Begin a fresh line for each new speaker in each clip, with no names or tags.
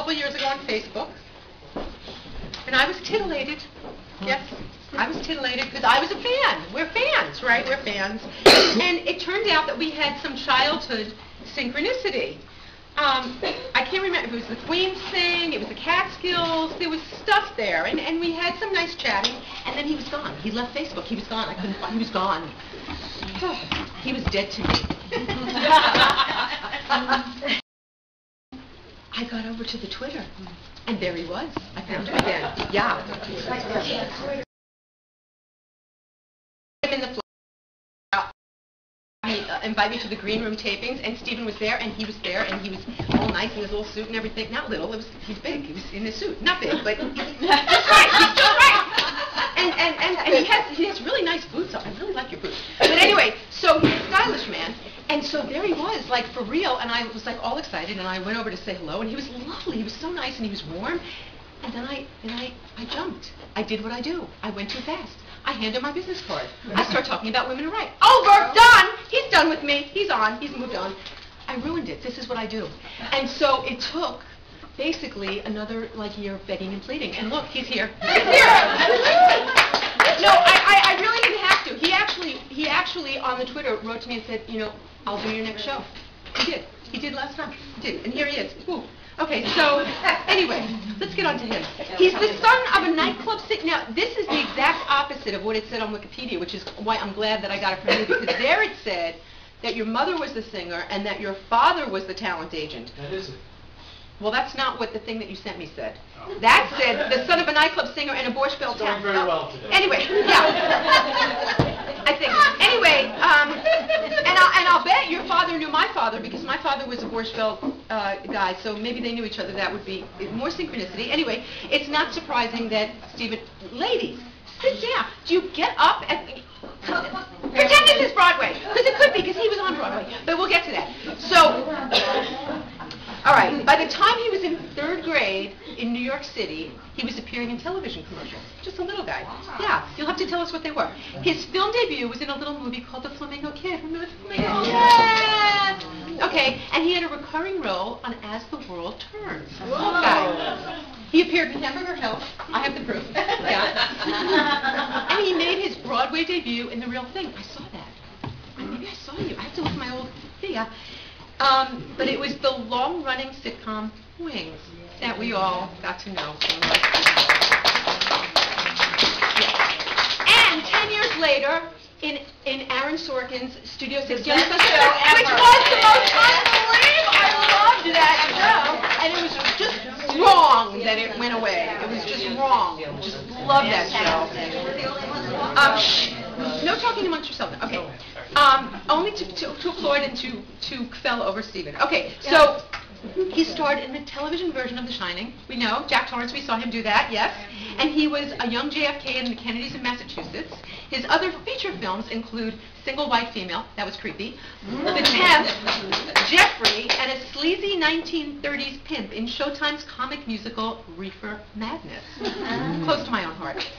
couple years ago on Facebook, and I was titillated. Yes, I was titillated because I was a fan. We're fans, right? We're fans. And it turned out that we had some childhood synchronicity. I can't remember if it was the Queen's thing, it was the Catskills, there was stuff there, and we had some nice chatting, and then he was gone. He left Facebook. He was gone. I couldn't find him. He was gone. He was dead to me. I got over to the Twitter, and there he was. I found him again. Yeah. I'm in the floor. He invited me to the green room tapings, and Stephen was there, and he was there, and he was all nice in his little suit and everything. Not little, he's big. He was in his suit. Not big, but he's right. He's still right. And he has really nice boots on. I really like your boots. But anyway, so he's a stylish man, and so there he was, like for real, and I was like all excited, and I went over to say hello, and he was lovely. He was so nice, and he was warm. And then I jumped. I did what I do. I went too fast. I handed him my business card. I start talking about women who write. Over, done. He's done with me. He's on. He's moved on. I ruined it. This is what I do. And so it took basically another year of begging and pleading. And look, he's here. He's here. No, I really didn't have to. He actually on the Twitter wrote to me and said, you know, I'll do your next show. He did. He did last time. He did. And here he is. Woo. Okay, so anyway, let's get on to him. He's the son of a nightclub singer. Now, this is the exact opposite of what it said on Wikipedia, which is why I'm glad that I got it from you, because there it said that your mother was the singer and that your father was the talent agent.
That isn't.
Well, that's not what the thing that you sent me said. Oh. That said the son of a nightclub singer and a Borscht Belt talent.
Doing very well today.
Anyway, yeah. I think. Anyway, and I'll bet your father knew my father because my father was a Borscht Belt guy, so maybe they knew each other. That would be more synchronicity. Anyway, it's not surprising that Stephen, ladies, sit down. Do you get up and pretend this is Broadway? Because it could be, because he was on Broadway. But we'll get to that. So, all right. By the time he was in 3rd grade in New York City, he was appearing in television commercials. Just a little guy. Yeah, you'll have to tell us what they were.Is film debut was in a little movie called The Flamingo Kid. Remember The Flamingo Kid? Yeah. Okay, and he had a recurring role on As the World Turns. Okay. He appeared in Hamburger Hill. I have the proof. Yeah. And he made his Broadway debut in The Real Thing. I saw that. Maybe I saw you. I have to look at my old thing. Yeah. But it was the long-running sitcom Wings that we all got to know. Yeah. And 10 years later, in Aaron Sorkin's Studio 60 show, which was the most unbelievable. I loved that show, and it was just wrong that it went away. It was just wrong. Just loved that show. No talking amongst yourself. Okay. Only to applaud and to fell over Stephen. Okay, so he starred in the television version of The Shining. We know Jack Torrance. We saw him do that. Yes, and he was a young JFK in the Kennedys in Massachusetts. His other feature films include Single White Female. That was creepy. The Temp, Jeffrey, and a sleazy 1930s pimp in Showtime's comic musical Reefer Madness. Close to my own heart.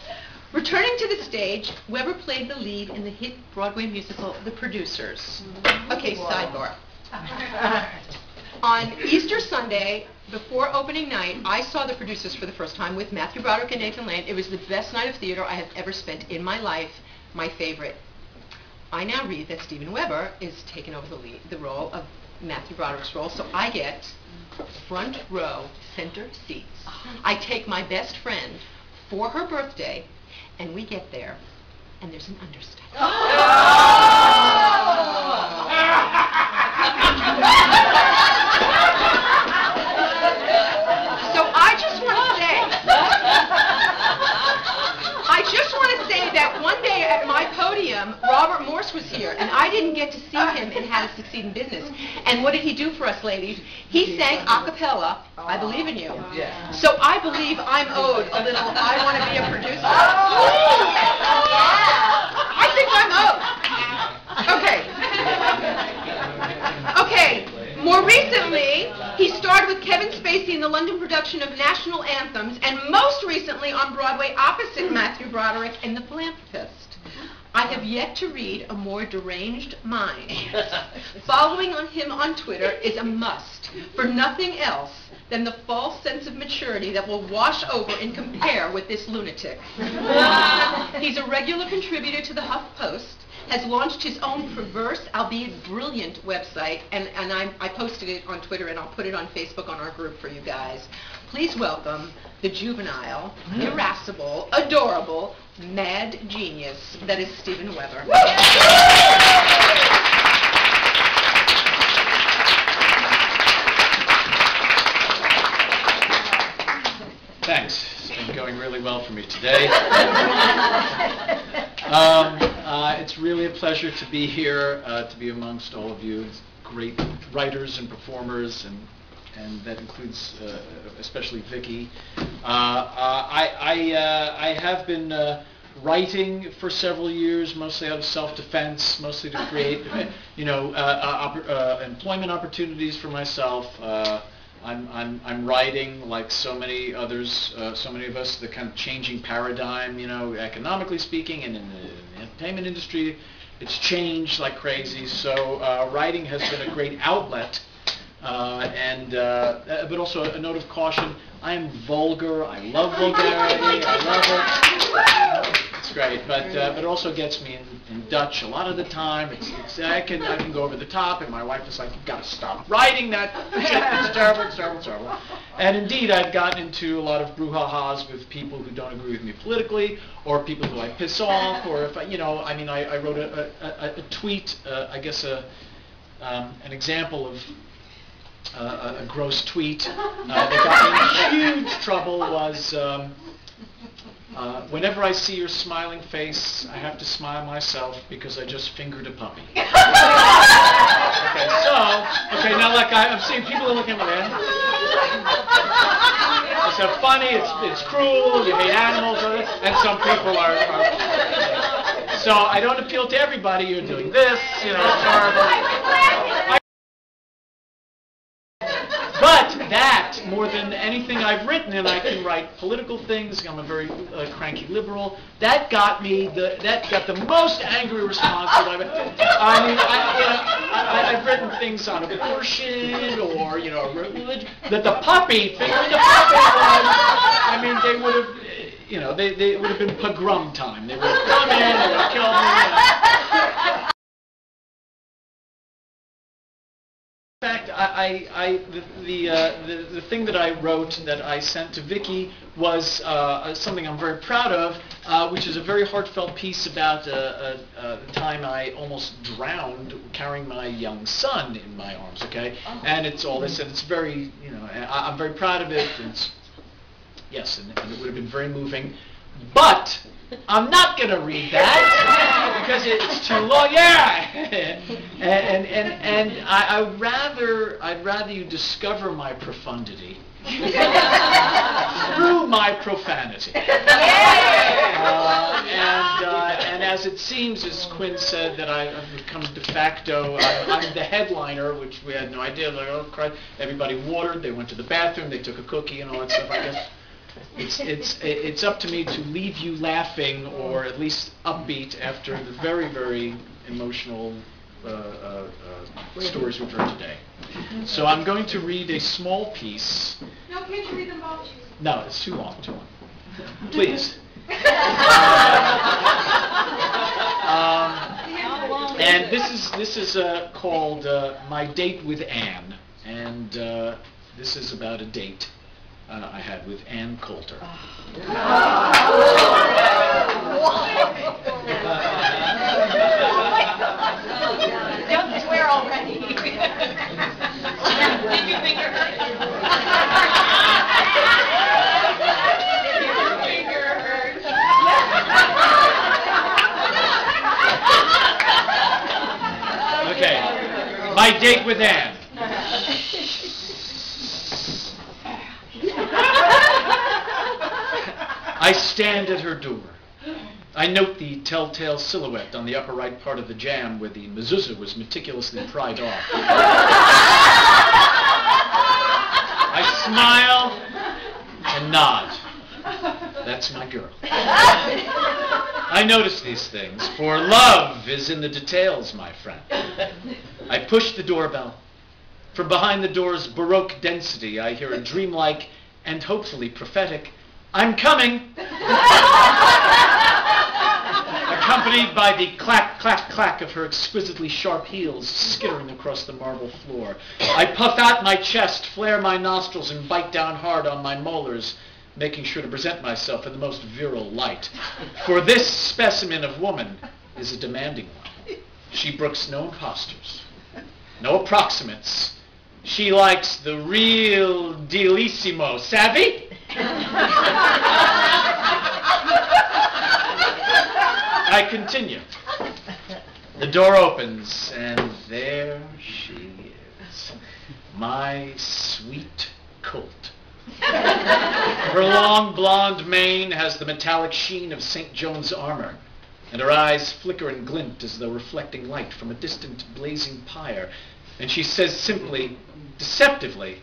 Returning to the stage, Weber played the lead in the hit Broadway musical The Producers. Okay, sidebar. On Easter Sunday, before opening night, I saw The Producers for the first time with Matthew Broderick and Nathan Lane. It was the best night of theater I have ever spent in my life, my favorite. I now read that Steven Weber is taking over the role of Matthew Broderick's role, so I get front row center seats. I take my best friend for her birthday, and we get there, and there's an understudy. So I just want to say that one day at my podium, Robert Morse was here, and I didn't get to see him in How to Succeed in Business. And what did he do for us, ladies? He sang a cappella, I Believe in You. So I believe I'm owed a little I Want to Be a Producer. I think I'm owed. Okay. Okay. More recently, he starred with Kevin Spacey in the London production of National Anthems, and most recently on Broadway opposite Matthew Broderick in The Philanthropist. I have yet to read A More Deranged Mind. Following on him on Twitter is a must, for nothing else than the false sense of maturity that will wash over and compare with this lunatic. He's a regular contributor to the HuffPost, has launched his own perverse, albeit brilliant website, and I posted it on Twitter, and I'll put it on Facebook on our group for you guys. Please welcome the juvenile, irascible, adorable, mad genius that is Steven Weber.
Thanks. It's been going really well for me today. It's really a pleasure to be here, to be amongst all of you. It's great writers and performers, and that includes especially Vicki. I have been writing for several years, mostly out of self-defense, mostly to create, employment opportunities for myself. I'm writing, like so many others, so many of us, the kind of changing paradigm, economically speaking, and in the entertainment industry, it's changed like crazy. So writing has been a great outlet, but also a note of caution. I am vulgar. I love vulgarity. I love it. It's great, but it also gets me in Dutch a lot of the time. I can go over the top, and my wife is like, "You've got to stop writing that shit. It's terrible, it's terrible, it's terrible." And indeed, I've gotten into a lot of brouhahas with people who don't agree with me politically, or people who I piss off, or if I wrote a tweet, I guess an example of a gross tweet that got me in huge trouble was. Whenever I see your smiling face, I have to smile myself because I just fingered a puppy. Okay, now like I'm seeing people are looking at me. It's so funny, it's cruel, you hate animals, and some people are. So I don't appeal to everybody. You're doing this, it's horrible. But that, more than anything I've written, and I can write political things, I'm a very cranky liberal, that got the most angry response that I've had. I've written things on abortion, or, religion, that the puppy, figuring the puppy was, they would have, they would have been pogrom time. They would have come in, they would have killed me. In fact, the thing that I wrote that I sent to Vicki was something I'm very proud of, which is a very heartfelt piece about the time I almost drowned carrying my young son in my arms. Okay, and it's all this, and it's very, I'm very proud of it. And yes, and it would have been very moving, but I'm not going to read that because it's too long. Yeah, and I'd rather you discover my profundity through my profanity. And as it seems, as Quinn said, that I've become de facto. I'm the headliner, which we had no idea. Like, oh Christ! Everybody watered. They went to the bathroom. They took a cookie and all that stuff. I guess. It's up to me to leave you laughing, or at least upbeat, after the very, very emotional stories we've heard today. So I'm going to read a small piece.
No, can't you read them all?
No, it's too long, Please. And this is called My Date with Ann, and this is about a date I had with Ann Coulter.
Don't swear already. Did you finger her?
Okay, My Date with Ann. I stand at her door. I note the telltale silhouette on the upper right part of the jam where the mezuzah was meticulously pried off. I smile and nod. That's my girl. I notice these things, for love is in the details, my friend. I push the doorbell. From behind the door's Baroque density, I hear a dreamlike and hopefully prophetic, "I'm coming!" accompanied by the clack, clack, clack of her exquisitely sharp heels skittering across the marble floor. I puff out my chest, flare my nostrils, and bite down hard on my molars, making sure to present myself in the most virile light. For this specimen of woman is a demanding one. She brooks no imposters, no approximates. She likes the real dealissimo. Savvy? I continue. The door opens, and there she is, my sweet colt. Her long blonde mane has the metallic sheen of St. John's armor, and her eyes flicker and glint as though reflecting light from a distant blazing pyre, and she says simply, deceptively,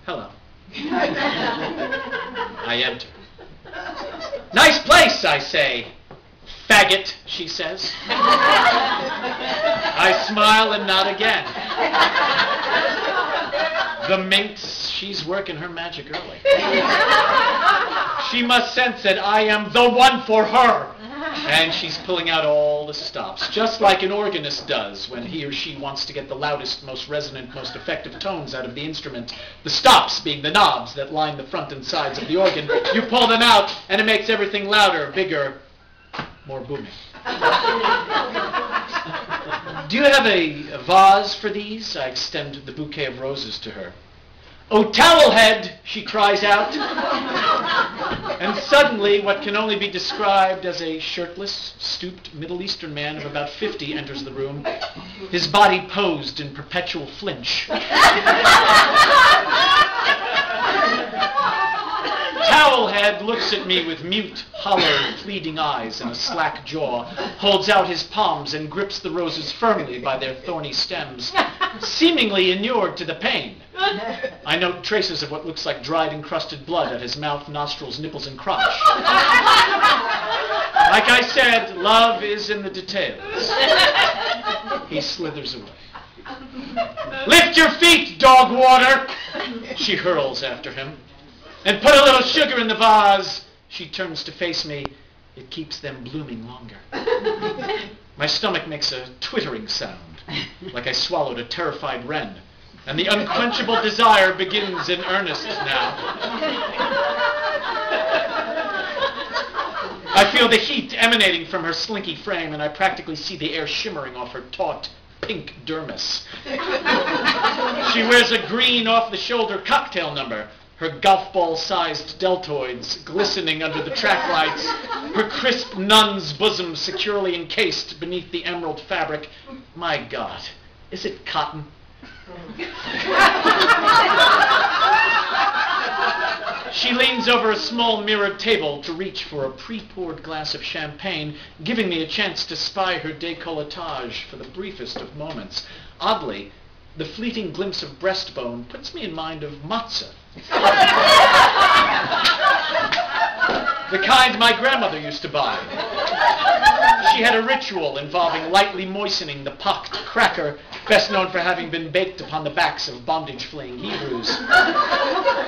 "Hello." I enter. "Nice place," I say. "Faggot," she says. I smile and nod again. The minx, she's working her magic early. She must sense that I am the one for her. And she's pulling out all the stops, just like an organist does when he or she wants to get the loudest, most resonant, most effective tones out of the instrument. The stops being the knobs that line the front and sides of the organ. You pull them out, and it makes everything louder, bigger, more booming. "Do you have a vase for these?" I extend the bouquet of roses to her. "Oh, towelhead!" she cries out. And suddenly, what can only be described as a shirtless, stooped Middle Eastern man of about 50 enters the room, his body posed in perpetual flinch. Towelhead looks at me with mute, hollow, pleading eyes and a slack jaw, holds out his palms and grips the roses firmly by their thorny stems, seemingly inured to the pain. I note traces of what looks like dried encrusted blood at his mouth, nostrils, nipples, and crotch. Like I said, love is in the details. He slithers away. "Lift your feet, dog water!" she hurls after him. "And put a little sugar in the vase." She turns to face me. It keeps them blooming longer. My stomach makes a twittering sound, like I swallowed a terrified wren, and the unquenchable desire begins in earnest now. I feel the heat emanating from her slinky frame, and I practically see the air shimmering off her taut, pink dermis. She wears a green off-the-shoulder cocktail number, her golf ball-sized deltoids glistening under the track lights, her crisp nun's bosom securely encased beneath the emerald fabric. My God, is it cotton? She leans over a small mirrored table to reach for a pre-poured glass of champagne, giving me a chance to spy her décolletage for the briefest of moments. Oddly, the fleeting glimpse of breastbone puts me in mind of matzoh. The kind my grandmother used to buy. She had a ritual involving lightly moistening the pocked cracker, best known for having been baked upon the backs of bondage-fleeing Hebrews.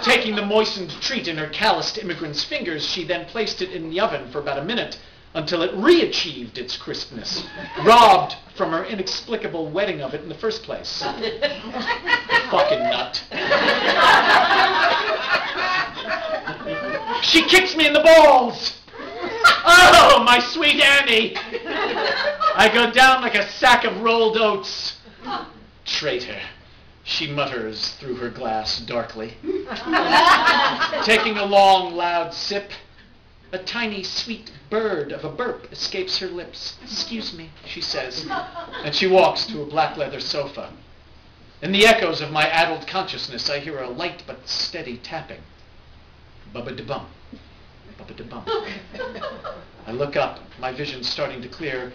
Taking the moistened treat in her calloused immigrant's fingers, she then placed it in the oven for about a minute until it re-achieved its crispness, robbed from her inexplicable wedding of it in the first place. Fucking nut. She kicks me in the balls! Oh, my sweet Annie! I go down like a sack of rolled oats. Traitor, she mutters through her glass darkly. Taking a long, loud sip, a tiny, sweet bird of a burp escapes her lips. "Excuse me," she says, and she walks to a black leather sofa. In the echoes of my addled consciousness, I hear a light but steady tapping. Bubba-da-bum, bubba-da-bum. I look up, my vision starting to clear,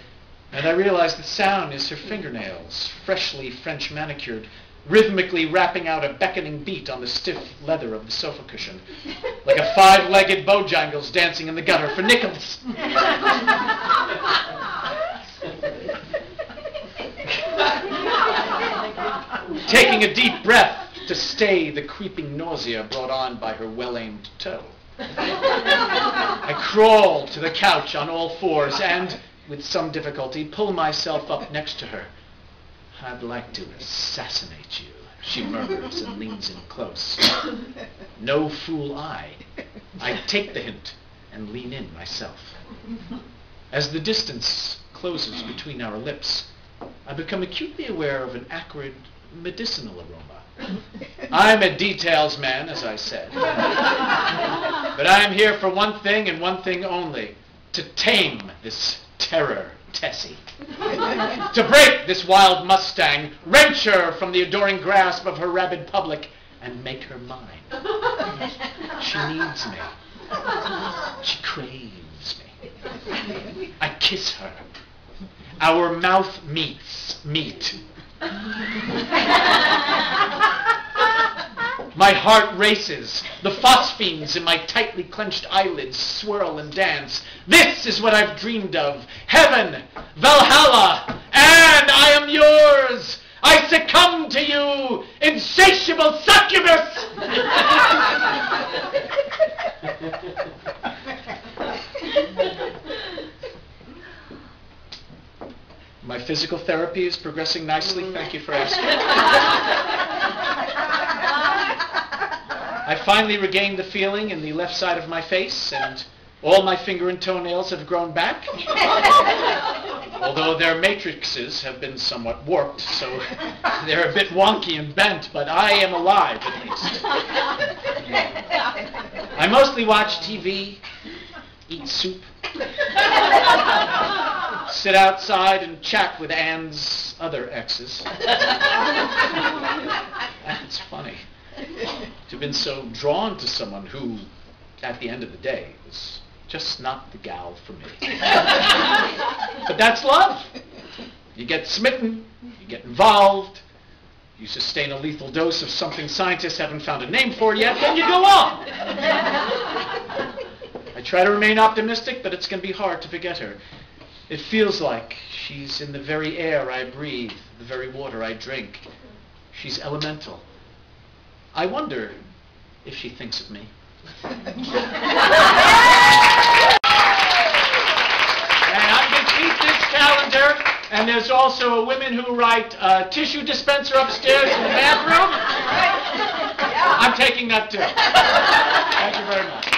and I realize the sound is her fingernails, freshly French manicured, rhythmically rapping out a beckoning beat on the stiff leather of the sofa cushion, like a five-legged Bojangles dancing in the gutter for nickels. taking a deep breath to stay the creeping nausea brought on by her well-aimed toe. I crawl to the couch on all fours and, with some difficulty, pull myself up next to her. "I'd like to assassinate you," she murmurs and leans in close. No fool I take the hint and lean in myself. As the distance closes between our lips, I become acutely aware of an acrid, medicinal aroma. I'm a details man, as I said. But I am here for one thing and one thing only: to tame this terror Tessie. To break this wild Mustang, wrench her from the adoring grasp of her rabid public, and make her mine. She needs me. She craves me. I kiss her. Our mouth meet. My heart races. The phosphenes in my tightly clenched eyelids swirl and dance. This is what I've dreamed of. Heaven, Valhalla, and I am yours. I succumb to you, insatiable succubus! My physical therapy is progressing nicely. Thank you for asking. I finally regained the feeling in the left side of my face, and all my finger and toenails have grown back. Although their matrices have been somewhat warped, so they're a bit wonky and bent, but I am alive at least. I mostly watch TV, eat soup, sit outside and chat with Ann's other exes. It's funny to have been so drawn to someone who, at the end of the day, was just not the gal for me. But that's love. You get smitten, you get involved, you sustain a lethal dose of something scientists haven't found a name for yet, then you go on. I try to remain optimistic, but it's going to be hard to forget her. It feels like she's in the very air I breathe, the very water I drink. She's elemental. I wonder if she thinks of me. And I'm going to keep this calendar, and there's also women who write tissue dispenser upstairs in the bathroom. I'm taking that too. Thank you very much.